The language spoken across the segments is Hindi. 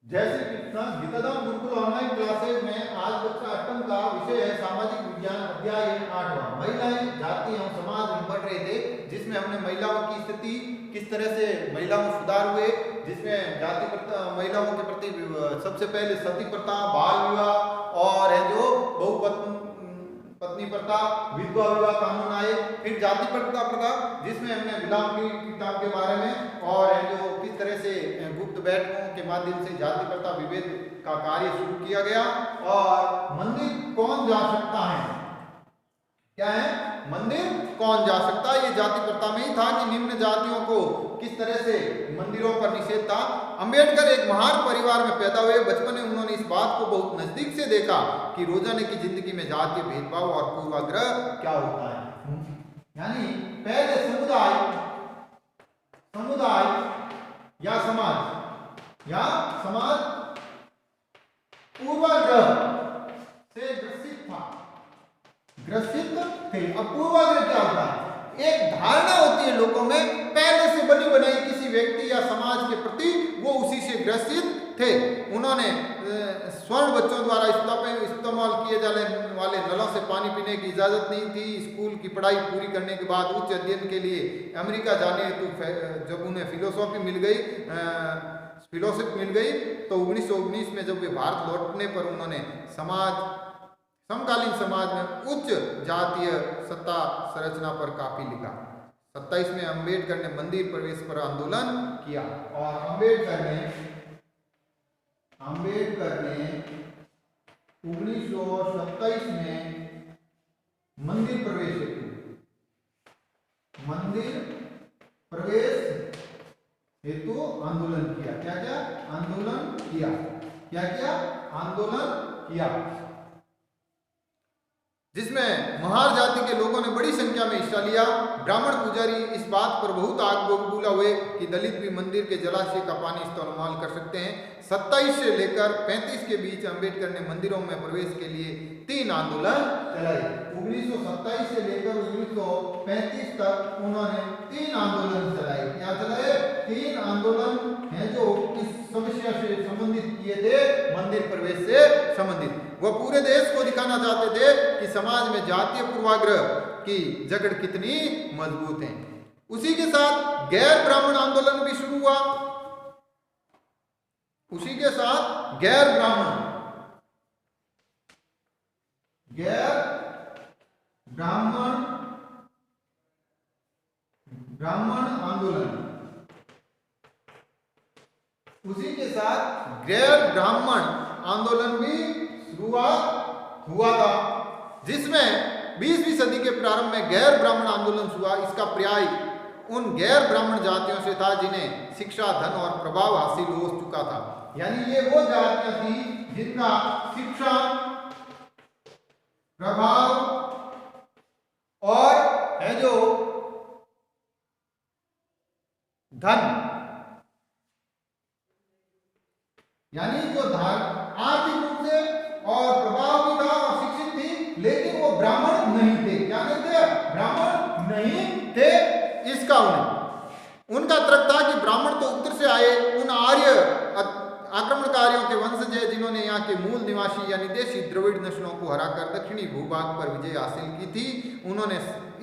जय श्री कृष्ण। गीताधाम गुरुकुल ऑनलाइन क्लासेज में आज कक्षा 8 का विषय है सामाजिक विज्ञान अध्याय 8वां महिलाएं जाति एवं समाज में पढ़ रहे थे, जिसमें हमने महिलाओं की स्थिति किस तरह से महिलाओं में सुधार हुए, जिसमें जाति प्रथा महिलाओं के प्रति सबसे पहले सती प्रथा, बाल विवाह और है जो पत्नी प्रथा, विधवा विवाह कानून आए, फिर जाति प्रथा जिसमें हमने गुलाम की किताब के बारे में और है जो किस तरह से गुप्त बैठकों के माध्यम से जाति प्रथा विभेद का कार्य शुरू किया गया। और मंदिर कौन जा सकता है, क्या है मंदिर कौन जा सकता है, ये जाति प्रथा में ही था कि निम्न जातियों को किस तरह से मंदिरों पर निषेध था। अंबेडकर एक महान परिवार में पैदा हुए। बचपन में उन्होंने इस बात को बहुत नजदीक से देखा कि रोजाना की जिंदगी में जातीय भेदभाव और पूर्वाग्रह क्या होता है। यानी पहले समुदाय या समाज पूर्वाग्रह से ग्रसित थे। अब पूर्वाग्रह क्या होता है, एक धारणा होती है लोगों में पहले से बनी बनाई किसी व्यक्ति या समाज के प्रति, वो उसी से ग्रसित थे। उन्होंने स्वर्ण बच्चों द्वारा इस्तेमाल किए जाने वाले नलों से पानी पीने की इजाजत नहीं थी। स्कूल की पढ़ाई पूरी करने के बाद उच्च अध्ययन के लिए अमेरिका जाने हेतु जब उन्हें फिलोसफी मिल गई तो 1919 में जब वे भारत लौटने पर उन्होंने समकालीन समाज में उच्च जातीय सत्ता संरचना पर काफी लिखा। 27 में अंबेडकर ने मंदिर प्रवेश पर आंदोलन किया और अंबेडकर ने 1927 में मंदिर प्रवेश हेतु आंदोलन किया। आंदोलन किया जिसमें महार जाति के लोगों ने बड़ी संख्या में हिस्सा लिया। ब्राह्मण पुजारी इस बात पर बहुत आग बबूला हुए कि दलित भी मंदिर के जलाशय का पानी इस्तेमाल कर सकते हैं। 27 से लेकर 35 के बीच अंबेडकर ने मंदिरों में प्रवेश के लिए 3 आंदोलन चलाए। 1927 से लेकर 1935 तक उन्होंने 3 आंदोलन चलाए। क्या चलाए? 3 आंदोलन हैं जो इस समस्या से संबंधित किए थे, मंदिर प्रवेश से संबंधित। वह पूरे देश को दिखाना चाहते थे कि समाज में जातीय पूर्वाग्रह की जकड़ कितनी मजबूत है। उसी के साथ गैर ब्राह्मण आंदोलन भी शुरू हुआ। उसी के साथ गैर ब्राह्मण आंदोलन, उसी के साथ गैर ब्राह्मण आंदोलन भी शुरुआत हुआ था, जिसमें 20वीं सदी के प्रारंभ में गैर ब्राह्मण आंदोलन हुआ। इसका पर्याय उन गैर ब्राह्मण जातियों से था जिन्हें शिक्षा, धन और प्रभाव हासिल हो चुका था। यानी ये वो जातियां थी जिनका शिक्षा, प्रभाव और है जो धन, यानी जो आर्थिक रूप से और प्रभाव भी था और शिक्षित थी, लेकिन वो ब्राह्मण नहीं थे। क्या नहीं थे? ब्राह्मण नहीं थे। इसका उनका तर्क था कि ब्राह्मण तो उत्तर से आए उन आर्य आक्रमणकारियों के वंशज है जिन्होंने यहाँ के मूल निवासी यानी देशी द्रविड़ नस्लों को हराकर दक्षिणी भूभाग पर विजय हासिल की थी। उन्होंने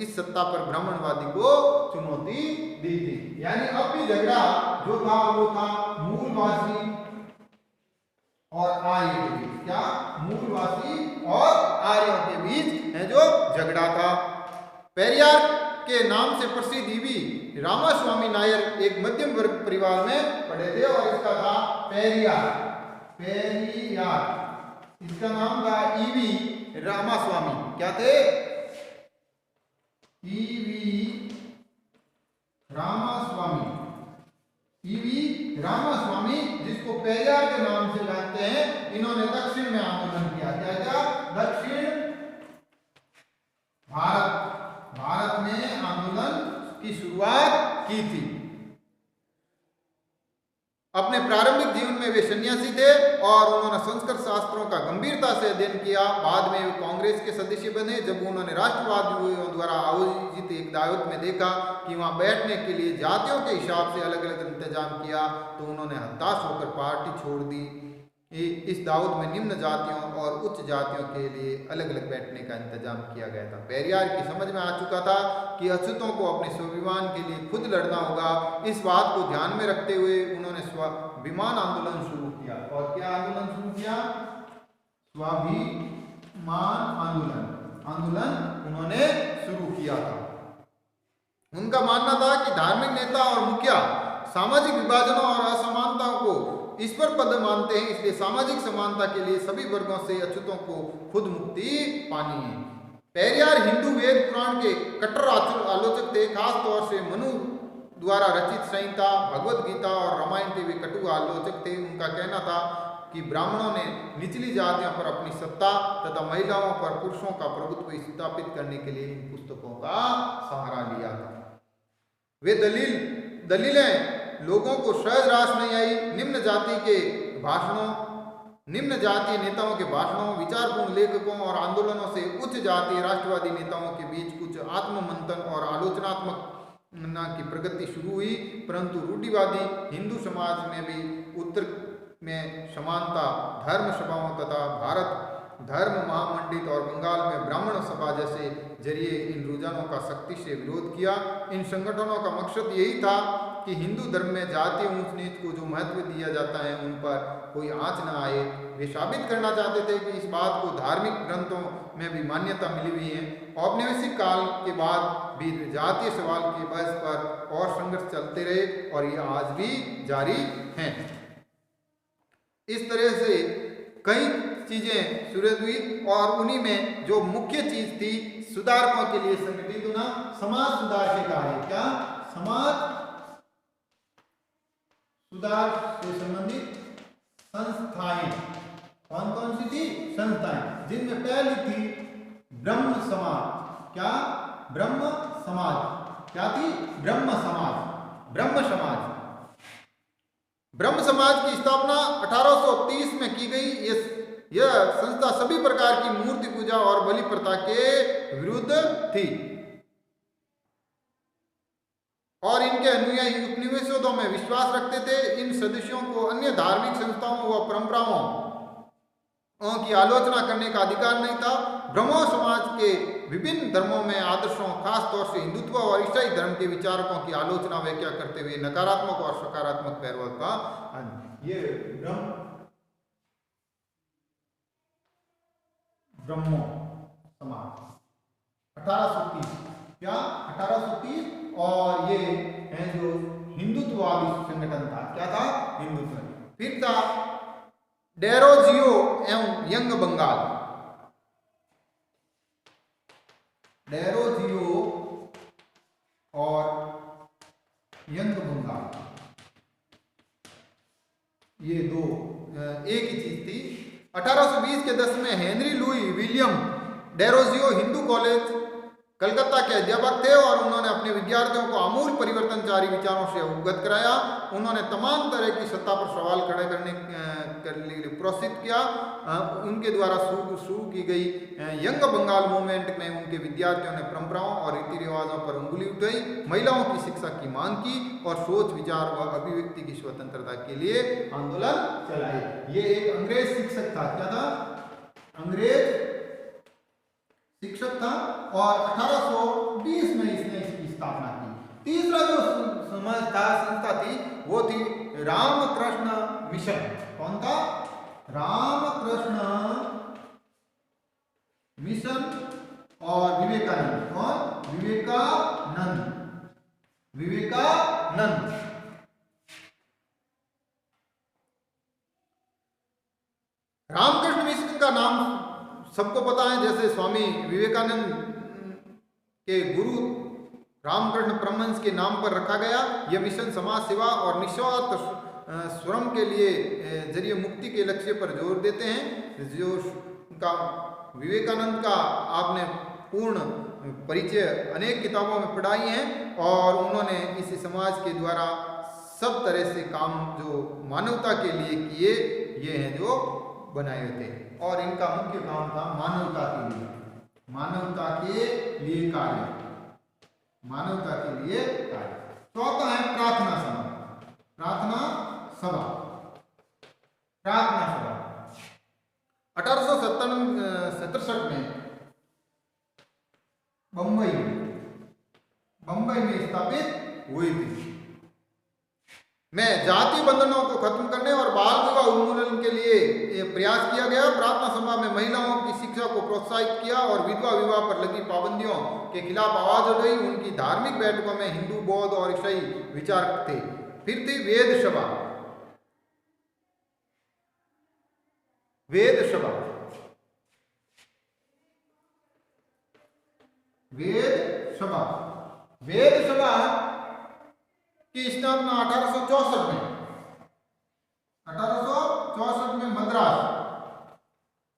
इस सत्ता पर ब्राह्मणवादी को चुनौती दी थी। यानी अब भी झगड़ा जो था वो था मूलवासी और आर्य के बीच। क्या? मूलवासी और आर्यों के बीच है जो झगड़ा था। पेरियार के नाम से प्रसिद्ध ईवी रामास्वामी नायर एक मध्यम वर्ग परिवार में पढ़े थे और इसका था पेरियार। इसका नाम था ईवी रामास्वामी। क्या थे? ईवी रामास्वामी, जिसको पेरियार के नाम से जानते हैं। इन्होंने दक्षिण में आंदोलन किया। क्या? दक्षिण भारत में आंदोलन की शुरुआत की थी। अपने प्रारंभिक जीवन में वे सन्यासी थे और उन्होंने संस्कृत शास्त्रों का गंभीरता से अध्ययन किया। बाद में वे कांग्रेस के सदस्य बने। जब उन्होंने राष्ट्रवादियों द्वारा आयोजित एक दावत में देखा कि वहां बैठने के लिए जातियों के हिसाब से अलग अलग इंतजाम किया तो उन्होंने हताश होकर पार्टी छोड़ दी। इस दावत में निम्न जातियों और उच्च जातियों के लिए अलग अलग बैठने का इंतजाम किया गया था। पेरियार की समझ में आ चुका था कि अछूतों को अपने स्वाभिमान के लिए खुद लड़ना होगा। इस बात को ध्यान में रखते हुए उन्होंने स्वाभिमान आंदोलन शुरू किया। और क्या आंदोलन शुरू किया? स्वाभिमान आंदोलन उन्होंने शुरू किया था। उनका मानना था कि धार्मिक नेता और मुखिया सामाजिक विभाजनों और असमानताओं को ईश्वर पद मानते हैं, इसलिए सामाजिक समानता के लिए सभी वर्गों से अछूतों को खुद मुक्ति पानी है। पेरियार हिंदू वेद पुराण के कट्टर आलोचक थे। खास तौर से मनु द्वारा रचित संहिता, भगवत गीता और रामायण के वे कटु आलोचक थे। उनका कहना था कि ब्राह्मणों ने निचली जातियों पर अपनी सत्ता तथा महिलाओं पर पुरुषों का प्रभुत्व स्थापित करने के लिए इन पुस्तकों का सहारा लिया था। वे दलीलें लोगों को सहज रास नहीं आई। निम्न जातीय नेताओं के भाषणों, विचारपूर्ण लेखकों और आंदोलनों से उच्च जातीय राष्ट्रवादी नेताओं के बीच कुछ आत्ममंथन और आलोचनात्मक की प्रगति शुरू हुई, परंतु रूढ़िवादी हिंदू समाज में भी उत्तर में समानता, धर्म सभाओं तथा भारत धर्म महामंडित और बंगाल में ब्राह्मण सभा जैसे जरिए इन रुझानों का सख्ती से विरोध किया। इन संगठनों का मकसद यही था कि हिंदू धर्म में जातीय ऊंच नीच को जो महत्व दिया जाता है उन पर कोई आंच न आए। वे साबित करना चाहते थे कि इस बात को धार्मिक ग्रंथों में भी मान्यता मिली हुई है। औपनिवेशिक काल के बाद भी जातीय सवाल के बहस पर और संघर्ष चलते रहे और ये आज भी जारी हैं। इस तरह से कई चीजें शुरू हुई और उन्हीं में जो मुख्य चीज थी सुधारकों के लिए संगठित होना, समाज सुधार के कार्य। क्या? समाज सुधार से संबंधित संस्थाएं। कौन कौन सी थी? संस्थाएं, जिनमें पहली थी ब्रह्म समाज। क्या? ब्रह्म समाज। क्या थी? ब्रह्म समाज। ब्रह्म समाज की स्थापना 1830 में की गई। यह संस्था सभी प्रकार की मूर्ति पूजा और बलि प्रथा के विरुद्ध थी और इनके अनुयायी उपनिवेशों में विश्वास रखते थे। इन सदस्यों को अन्य धार्मिक संस्थाओं व परंपराओं की आलोचना करने का अधिकार नहीं था। ब्रह्मो समाज के विभिन्न धर्मों में आदर्शों, खास तौर से हिंदुत्व और ईसाई धर्म के विचारकों की आलोचना व्याख्या करते हुए नकारात्मक और सकारात्मक पहलुओं का ये ब्रह्मो समाज 1830। क्या? 1830। और ये है जो हिंदुत्ववादी संगठन था। क्या था? हिंदुत्व। फिर था डेरोजियो एवं यंग बंगाल। डेरोजियो और यंग बंगाल ये दो एक ही चीज थी। 1820 के दशक में Henry Louis William Derozio Hindu college Calcutta के अध्यापक थे और उन्होंने अपने विद्यार्थियों को आमूल परिवर्तनकारी विचारों से अवगत कराया। उन्होंने तमाम तरह की सत्ता पर सवाल खड़े करने के लिए प्रोत्साहित किया। उनके द्वारा शुरू की गई यंग बंगाल मूवमेंट में उनके विद्यार्थियों ने परंपराओं और रीति रिवाजों पर उंगली उठाई, महिलाओं की शिक्षा की मांग की और सोच, विचार व अभिव्यक्ति की स्वतंत्रता के लिए आंदोलन चलाए। ये एक अंग्रेज शिक्षक था। क्या था? अंग्रेज शिक्षक था और 1820 में इसने इसकी स्थापना की। तीसरा जो संस्था थी वो थी रामकृष्ण मिशन। कौन था? रामकृष्ण मिशन और विवेकानंद। कौन? विवेकानंद। रामकृष्ण मिशन का नाम सबको पता है, जैसे स्वामी विवेकानंद के गुरु रामकृष्ण परमहंस के नाम पर रखा गया। यह मिशन समाज सेवा और निस्वार्थ श्रम के लिए जरिए मुक्ति के लक्ष्य पर जोर देते हैं। जो उनका विवेकानंद का आपने पूर्ण परिचय अनेक किताबों में पढ़ाई है और उन्होंने इस समाज के द्वारा सब तरह से काम जो मानवता के लिए किए, ये हैं जो बनाए हुए थे। और इनका मुख्य काम था मानवता के लिए कार्य, मानवता के लिए कार्य। चौथा है प्रार्थना सभा। प्रार्थना सभा 1867 में बंबई में स्थापित हुई थी। में जाति बंधनों को खत्म करने और बाल विवाह उन्मूलन के लिए प्रयास किया गया। प्रार्थना सभा में महिलाओं की शिक्षा को प्रोत्साहित किया और विधवा विवाह पर लगी पाबंदियों के खिलाफ आवाज उठाई। उनकी धार्मिक बैठकों में हिंदू, बौद्ध और ईसाई विचार थे। फिर थी वेद सभा। वेद सभा की स्थापना 1864 में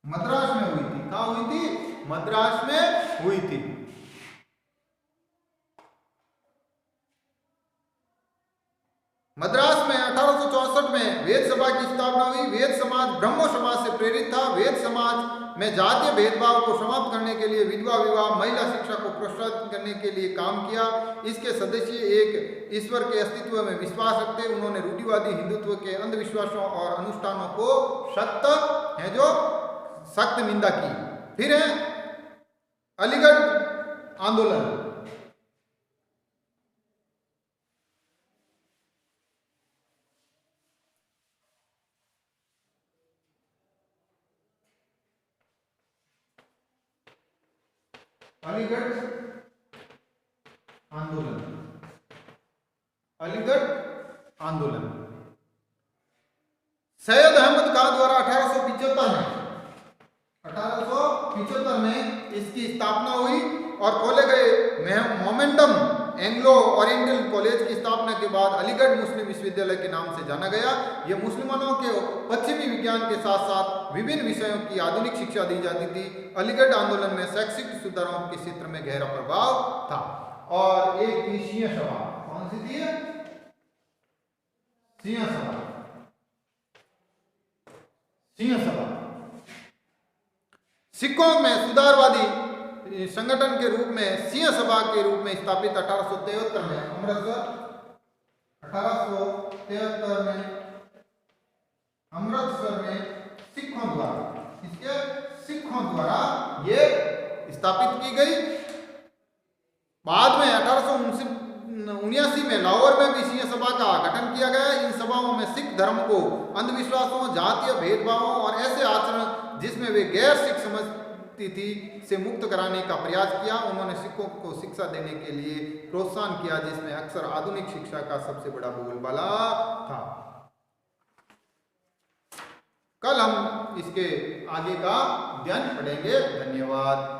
मद्रास में हुई थी। कहाँ हुई थी? मद्रास में हुई थी। मद्रास में 1864 में वेद सभा की स्थापना हुई। वेद समाज ब्रह्मो समाज से प्रेरित था। वेद समाज में जातीय भेदभाव को समाप्त करने के लिए विधवा विवाह, महिला शिक्षा को प्रोत्साहित करने के लिए काम किया। इसके सदस्य एक ईश्वर के अस्तित्व में विश्वास रखते। उन्होंने रूढ़िवादी हिंदुत्व के अंधविश्वासों और अनुष्ठानों को सख्त निंदा की। फिर है अलीगढ़ आंदोलन। अलीगढ़ आंदोलन सैयद अहमद खान द्वारा 1875 में इसकी स्थापना हुई और खोले गए मोमेंटम एंग्लो ओरिएंटल कॉलेज की स्थापना के बाद अलीगढ़ मुस्लिम विश्वविद्यालय के नाम से जाना गया। यह मुसलमानों के पश्चिमी विज्ञान के साथ साथ विभिन्न विषयों की आधुनिक शिक्षा दी जाती थी। अलीगढ़ आंदोलन में शैक्षिक सुधारों के क्षेत्र में गहरा प्रभाव था। और एक थी सिंह सभा। कौन सी थी? सिंह सभा सिखों में सुधारवादी संगठन के रूप में सिंह सभा के रूप में स्थापित 1873 में अमृतसर में सिखों द्वारा ये स्थापित की गई। बाद में 1879 में लाहौर में भी सिंह सभा का गठन किया गया। इन सभाओं में सिख धर्म को अंधविश्वासों, जातीय भेदभावों और ऐसे आचरण जिसमें वे गैर सिख समझती थी से मुक्त कराने का प्रयास किया। उन्होंने सिखों को शिक्षा देने के लिए प्रोत्साहन किया, जिसमें अक्सर आधुनिक शिक्षा का सबसे बड़ा बोलबाला था। कल हम इसके आगे का अध्ययन पढ़ेंगे। धन्यवाद।